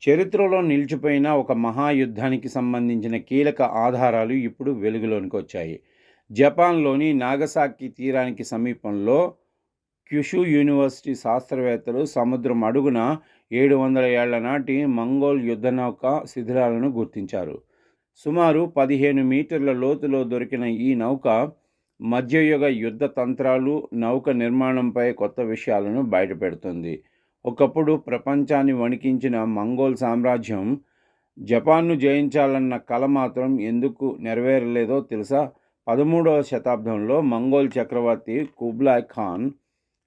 చరిత్రలో నిలిచిపోయిన ఒక మహాయుద్ధానికి సంబంధించిన కీలక ఆధారాలు ఇప్పుడు వెలుగులోనికి వచ్చాయి. జపాన్లోని నాగసాకి తీరానికి సమీపంలో క్యుషు యూనివర్సిటీ శాస్త్రవేత్తలు సముద్రం అడుగున 700 ఏళ్ల నాటి మంగోల్ యుద్ధనౌక శిథిలాలను గుర్తించారు. సుమారు 15 మీటర్ల లోతులో దొరికిన ఈ నౌక మధ్యయుగ యుద్ధ తంత్రాలు, నౌక నిర్మాణంపై కొత్త విషయాలను బయటపెడుతుంది. ఒకప్పుడు ప్రపంచాన్ని వణికించిన మంగోల్ సామ్రాజ్యం జపాన్ను జయించాలన్న కల మాత్రం ఎందుకు నెరవేరలేదో తెలుసా? 13వ శతాబ్దంలో మంగోల్ చక్రవర్తి కుబ్లాయ్ ఖాన్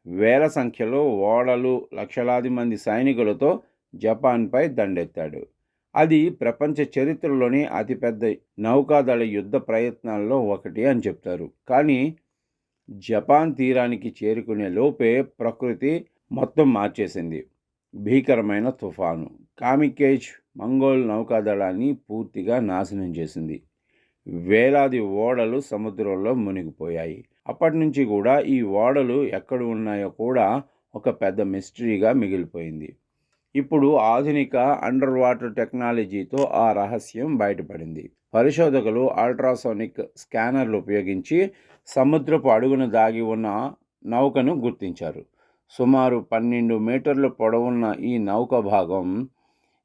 వేల సంఖ్యలో ఓడలు, లక్షలాది మంది సైనికులతో జపాన్పై దండెత్తాడు. అది ప్రపంచ చరిత్రలోని అతిపెద్ద నౌకాదళ యుద్ధ ప్రయత్నాల్లో ఒకటి అని చెప్తారు. కానీ జపాన్ తీరానికి చేరుకునే లోపే ప్రకృతి మొత్తం మార్చేసింది. భీకరమైన తుఫాను కామికేజ్ మంగోల్ నౌకాదళాన్ని పూర్తిగా నాశనం చేసింది. వేలాది ఓడలు సముద్రంలో మునిగిపోయాయి. అప్పటి నుంచి కూడా ఈ ఓడలు ఎక్కడ ఉన్నాయో కూడా ఒక పెద్ద మిస్టరీగా మిగిలిపోయింది. ఇప్పుడు ఆధునిక అండర్ వాటర్ టెక్నాలజీతో ఆ రహస్యం బయటపడింది. పరిశోధకులు అల్ట్రాసోనిక్ స్కానర్లు ఉపయోగించి సముద్రపు అడుగున దాగి ఉన్న నౌకను గుర్తించారు. సుమారు 12 మీటర్ల పొడవున్న ఈ నౌక భాగం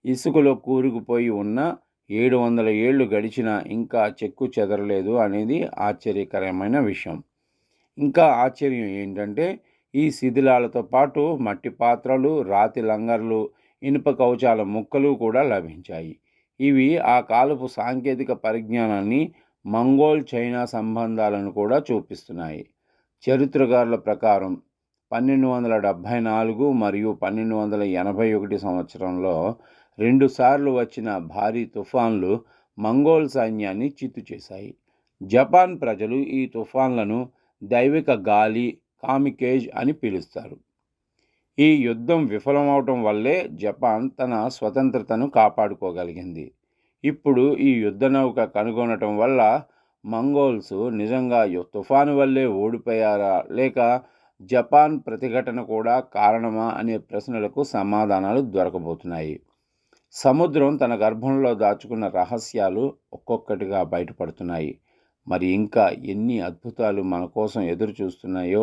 ఇసుకలో కూరుకుపోయి ఉన్న 700 ఏళ్లు గడిచినా ఇంకా చెక్కు చెదరలేదు అనేది ఆశ్చర్యకరమైన విషయం. ఇంకా ఆశ్చర్యం ఏంటంటే ఈ శిథిలాలతో పాటు మట్టి పాత్రలు, రాతి లంగర్లు, ఇనుప కవచాల ముక్కలు కూడా లభించాయి. ఇవి ఆ కాలపు సాంకేతిక పరిజ్ఞానాన్ని, మంగోల్ చైనా సంబంధాలను కూడా చూపిస్తున్నాయి. చరిత్రకారుల ప్రకారం 1274 మరియు 1281 సంవత్సరంలో 2 సార్లు వచ్చిన భారీ తుఫాన్లు మంగోల్ సైన్యాన్ని చిత్తు చేశాయి. జపాన్ ప్రజలు ఈ తుఫాన్లను దైవిక గాలి, కామికేజ్ అని పిలుస్తారు. ఈ యుద్ధం విఫలమవటం వల్లే జపాన్ తన స్వతంత్రతను కాపాడుకోగలిగింది. ఇప్పుడు ఈ యుద్ధనౌక కనుగొనటం వల్ల మంగోల్స్ నిజంగా తుఫాను వల్లే ఓడిపోయారా, లేక జపాన్ ప్రతిఘటన కూడా కారణమా అనే ప్రశ్నలకు సమాధానాలు దొరకబోతున్నాయి. సముద్రం తన గర్భంలో దాచుకున్న రహస్యాలు ఒక్కొక్కటిగా బయటపడుతున్నాయి. మరి ఇంకా ఎన్ని అద్భుతాలు మన కోసం ఎదురు చూస్తున్నాయో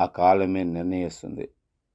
ఆ కాలమే నిర్ణయిస్తుంది.